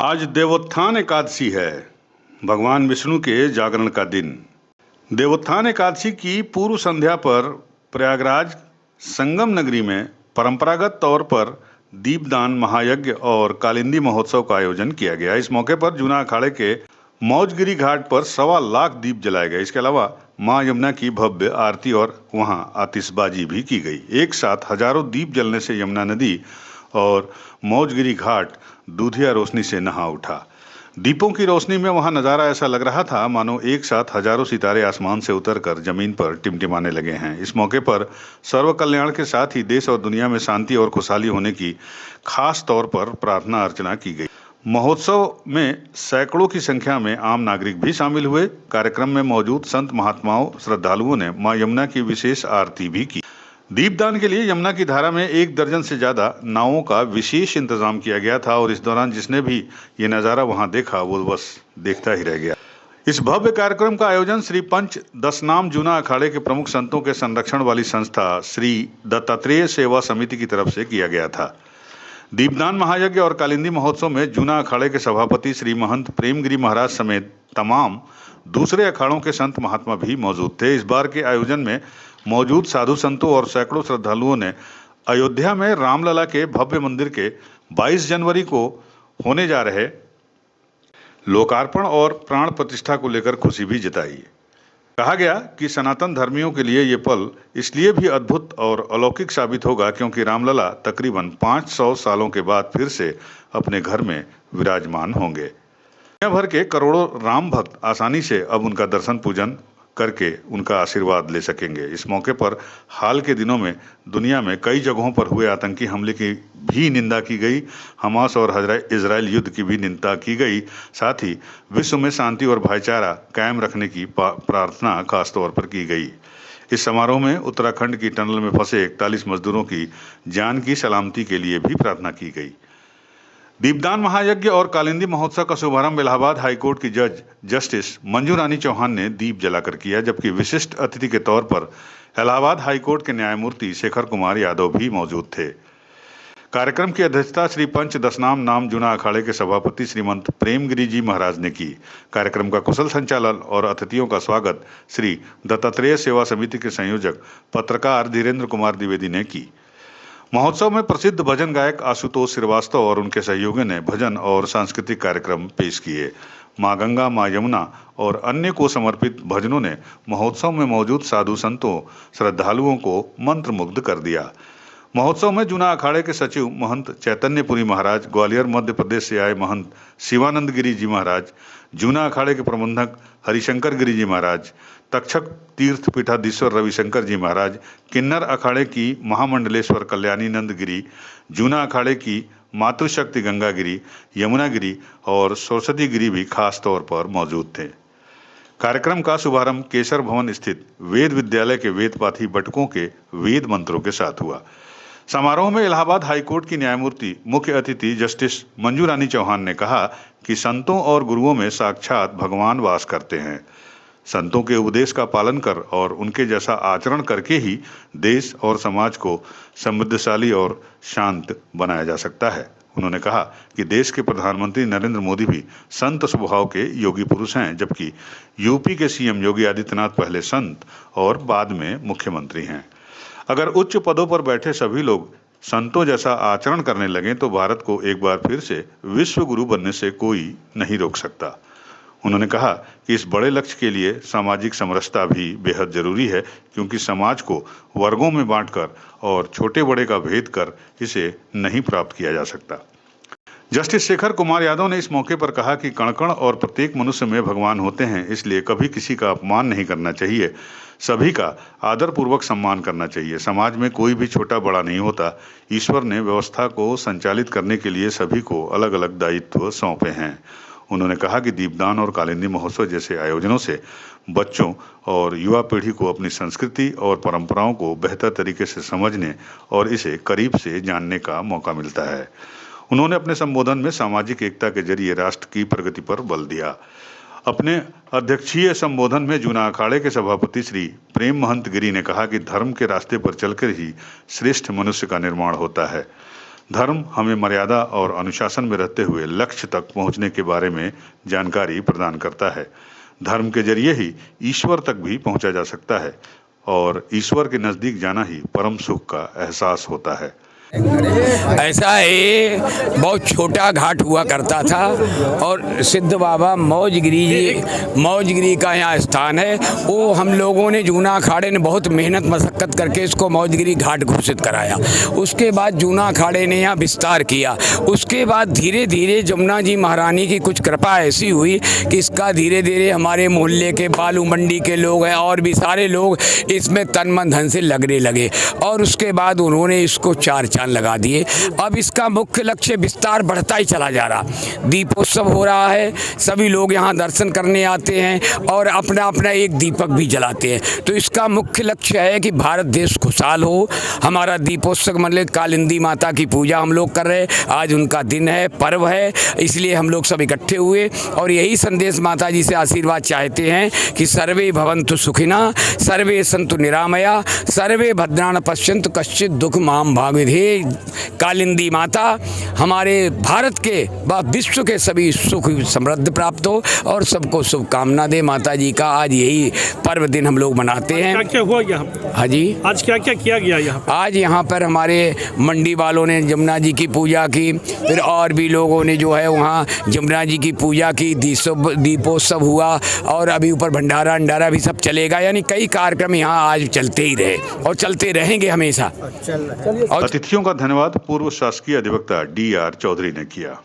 आज देवोत्थान एकादशी है, भगवान विष्णु के जागरण का दिन। देवोत्थान एकादशी की पूर्व संध्या पर प्रयागराज संगम नगरी में परंपरागत तौर पर दीपदान महायज्ञ और कालिंदी महोत्सव का आयोजन किया गया। इस मौके पर जूना अखाड़े के मौजगिरी घाट पर 1.25 लाख दीप जलाए गए। इसके अलावा मां यमुना की भव्य आरती और वहां आतिशबाजी भी की गई। एक साथ हजारों दीप जलने से यमुना नदी और मौजगिरी घाट दूधिया रोशनी से नहा उठा। दीपों की रोशनी में वहां नजारा ऐसा लग रहा था मानो एक साथ हजारों सितारे आसमान से उतरकर जमीन पर टिमटिमाने लगे हैं। इस मौके पर सर्व कल्याण के साथ ही देश और दुनिया में शांति और खुशहाली होने की खास तौर पर प्रार्थना अर्चना की गई। महोत्सव में सैकड़ों की संख्या में आम नागरिक भी शामिल हुए। कार्यक्रम में मौजूद संत महात्माओं श्रद्धालुओं ने मां यमुना की विशेष आरती भी की। दीपदान के लिए यमुना की धारा में 1 दर्जन से ज्यादा नावों का विशेष इंतजाम किया गया था और इस दौरान जिसने भी ये नजारा वहां देखा वो बस देखता ही रह गया। इस भव्य कार्यक्रम का आयोजन श्री पंच दशनाम जूना अखाड़े के प्रमुख संतों के संरक्षण वाली संस्था श्री दत्तात्रेय सेवा समिति की तरफ से किया गया था। दीपदान महायज्ञ और कालिंदी महोत्सव में जूना अखाड़े के सभापति श्री महंत प्रेमगिरी महाराज समेत तमाम दूसरे अखाड़ों के संत महात्मा भी मौजूद थे। इस बार के आयोजन में मौजूद साधु संतों और सैकड़ों श्रद्धालुओं ने अयोध्या में रामलला के भव्य मंदिर के 22 जनवरी को होने जा रहे लोकार्पण और प्राण प्रतिष्ठा को लेकर खुशी भी जताई। कहा गया कि सनातन धर्मियों के लिए ये पल इसलिए भी अद्भुत और अलौकिक साबित होगा क्योंकि रामलला तकरीबन 500 सालों के बाद फिर से अपने घर में विराजमान होंगे। दुनिया भर के करोड़ों राम भक्त आसानी से अब उनका दर्शन पूजन करके उनका आशीर्वाद ले सकेंगे। इस मौके पर हाल के दिनों में दुनिया में कई जगहों पर हुए आतंकी हमले की भी निंदा की गई। हमास और इजराइल युद्ध की भी निंदा की गई। साथ ही विश्व में शांति और भाईचारा कायम रखने की प्रार्थना खास तौर पर की गई। इस समारोह में उत्तराखंड की टनल में फंसे 41 मजदूरों की जान की सलामती के लिए भी प्रार्थना की गई। दीपदान महायज्ञ और कालिंदी महोत्सव का शुभारंभ इलाहाबाद हाईकोर्ट की जज जस्टिस मंजू रानी चौहान ने दीप जलाकर किया, जबकि विशिष्ट अतिथि के तौर पर इलाहाबाद हाईकोर्ट के न्यायमूर्ति शेखर कुमार यादव भी मौजूद थे। कार्यक्रम की अध्यक्षता श्री पंच दशनाम नाम जूना अखाड़े के सभापति श्रीमंत प्रेमगिरी जी महाराज ने की। कार्यक्रम का कुशल संचालन और अतिथियों का स्वागत श्री दत्तात्रेय सेवा समिति के संयोजक पत्रकार धीरेन्द्र कुमार द्विवेदी ने की। महोत्सव में प्रसिद्ध भजन गायक आशुतोष श्रीवास्तव और उनके सहयोगियों ने भजन और सांस्कृतिक कार्यक्रम पेश किए। मां गंगा, मां यमुना और अन्य को समर्पित भजनों ने महोत्सव में मौजूद साधु संतों श्रद्धालुओं को मंत्रमुग्ध कर दिया। महोत्सव में जूना अखाड़े के सचिव महंत चैतन्यपुरी महाराज, ग्वालियर मध्य प्रदेश से आए महंत शिवानंद गिरी जी महाराज, जूना अखाड़े के प्रबंधक हरिशंकर गिरी जी महाराज, तक्षक तीर्थ पीठाधीश्वर रविशंकर जी महाराज, किन्नर अखाड़े की महामंडलेश्वर कल्याणी नंद गिरी, जूना अखाड़े की मातृशक्ति गंगा गिरी, यमुना गिरी और सरस्वती गिरी भी खास तौर पर मौजूद थे। कार्यक्रम का शुभारंभ केसर भवन स्थित वेद विद्यालय के वेद पाठी बटकों के वेद मंत्रों के साथ हुआ। समारोह में इलाहाबाद हाईकोर्ट की न्यायमूर्ति मुख्य अतिथि जस्टिस मंजू रानी चौहान ने कहा कि संतों और गुरुओं में साक्षात भगवान वास करते हैं। संतों के उपदेश का पालन कर और उनके जैसा आचरण करके ही देश और समाज को समृद्धशाली और शांत बनाया जा सकता है। उन्होंने कहा कि देश के प्रधानमंत्री नरेंद्र मोदी भी संत स्वभाव के योगी पुरुष हैं, जबकि यूपी के सीएम योगी आदित्यनाथ पहले संत और बाद में मुख्यमंत्री हैं। अगर उच्च पदों पर बैठे सभी लोग संतों जैसा आचरण करने लगें तो भारत को एक बार फिर से विश्व गुरु बनने से कोई नहीं रोक सकता। उन्होंने कहा कि इस बड़े लक्ष्य के लिए सामाजिक समरसता भी बेहद जरूरी है, क्योंकि समाज को वर्गों में बांटकर और छोटे बड़े का भेद कर इसे नहीं प्राप्त किया जा सकता। जस्टिस शेखर कुमार यादव ने इस मौके पर कहा कि कण-कण और प्रत्येक मनुष्य में भगवान होते हैं, इसलिए कभी किसी का अपमान नहीं करना चाहिए। सभी का आदरपूर्वक सम्मान करना चाहिए। समाज में कोई भी छोटा बड़ा नहीं होता। ईश्वर ने व्यवस्था को संचालित करने के लिए सभी को अलग अलग दायित्व सौंपे हैं। उन्होंने कहा कि दीपदान और कालिंदी महोत्सव जैसे आयोजनों से बच्चों और युवा पीढ़ी को अपनी संस्कृति और परंपराओं को बेहतर तरीके से समझने और इसे करीब से जानने का मौका मिलता है। उन्होंने अपने संबोधन में सामाजिक एकता के जरिए राष्ट्र की प्रगति पर बल दिया। अपने अध्यक्षीय संबोधन में जूना अखाड़े के सभापति श्री प्रेम महंत गिरी ने कहा कि धर्म के रास्ते पर चलकर ही श्रेष्ठ मनुष्य का निर्माण होता है। धर्म हमें मर्यादा और अनुशासन में रहते हुए लक्ष्य तक पहुंचने के बारे में जानकारी प्रदान करता है। धर्म के जरिए ही ईश्वर तक भी पहुंचा जा सकता है और ईश्वर के नजदीक जाना ही परम सुख का एहसास होता है। ऐसा है, बहुत छोटा घाट हुआ करता था और सिद्ध बाबा मौजगिरी का यहाँ स्थान है। वो हम लोगों ने जूना अखाड़े ने बहुत मेहनत मशक्कत करके इसको मौजगिरी घाट घोषित कराया। उसके बाद जूना अखाड़े ने यहाँ विस्तार किया। उसके बाद धीरे धीरे जमुना जी महारानी की कुछ कृपा ऐसी हुई कि इसका धीरे धीरे हमारे मोहल्ले के बालू मंडी के लोग हैं और भी सारे लोग इसमें तन मन धन से लगने लगे और उसके बाद उन्होंने इसको चार लगा दिए। अब इसका मुख्य लक्ष्य विस्तार बढ़ता ही चला जा रहा। दीपोत्सव हो रहा है, सभी लोग यहाँ दर्शन करने आते हैं और अपना अपना एक दीपक भी जलाते हैं। तो इसका मुख्य लक्ष्य है कि भारत देश खुशहाल हो। हमारा दीपोत्सव मतलब कालिंदी माता की पूजा हम लोग कर रहे हैं। आज उनका दिन है, पर्व है, इसलिए हम लोग सब इकट्ठे हुए और यही संदेश माता जी से आशीर्वाद चाहते हैं कि सर्वे भवन्तु सुखिनः, सर्वे सन्तु निरामया, सर्वे भद्राणि पश्यन्तु कश्चित् दुःख मां भागवते। कालिंदी माता हमारे भारत के व विश्व के सभी सुख समृद्धि प्राप्त हो और सबको शुभकामना दे। माता जी का आज यही पर्व दिन हम लोग मनाते हैं। क्या क्या हुआ यहाँ? हाँ जी, आज क्या क्या किया गया यहाँ? आज यहाँ पर हमारे मंडी वालों ने जमुना जी की पूजा की, फिर और भी लोगों ने जो है वहाँ जमुना जी की पूजा की, दीपोत्सव हुआ और अभी ऊपर भंडारा अंडारा भी सब चलेगा। यानी कई कार्यक्रम यहाँ आज चलते ही रहे और चलते रहेंगे हमेशा। अतिथियों का धन्यवाद पूर्व शासकीय अधिवक्ता D.R. चौधरी ने किया।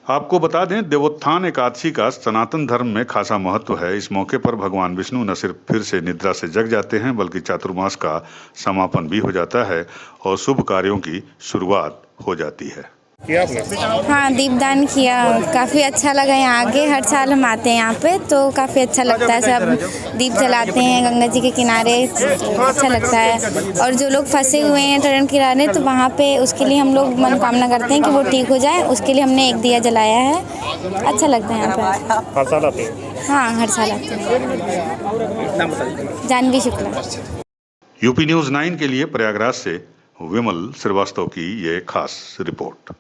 आपको बता दें, देवोत्थान एकादशी का सनातन धर्म में खासा महत्व है। इस मौके पर भगवान विष्णु न सिर्फ फिर से निद्रा से जग जाते हैं बल्कि चातुर्मास का समापन भी हो जाता है और शुभ कार्यों की शुरुआत हो जाती है। हाँ, दीपदान किया, काफ़ी अच्छा लगा। यहाँ आगे हर साल हम आते हैं यहाँ पे, तो काफ़ी अच्छा लगता है। सब दीप जलाते हैं गंगा जी के किनारे, अच्छा लगता है। और जो लोग फंसे हुए हैं टर्न किनारे, तो वहाँ पे उसके लिए हम लोग मनोकामना करते हैं कि वो ठीक हो जाए। उसके लिए हमने एक दिया जलाया है। अच्छा लगता है यहाँ पे। हर साल आते हैं? हाँ, हर साल आते हैं। जानवी शुक्ला। यूपी न्यूज़ 9 के लिए प्रयागराज से विमल श्रीवास्तव की ये खास रिपोर्ट।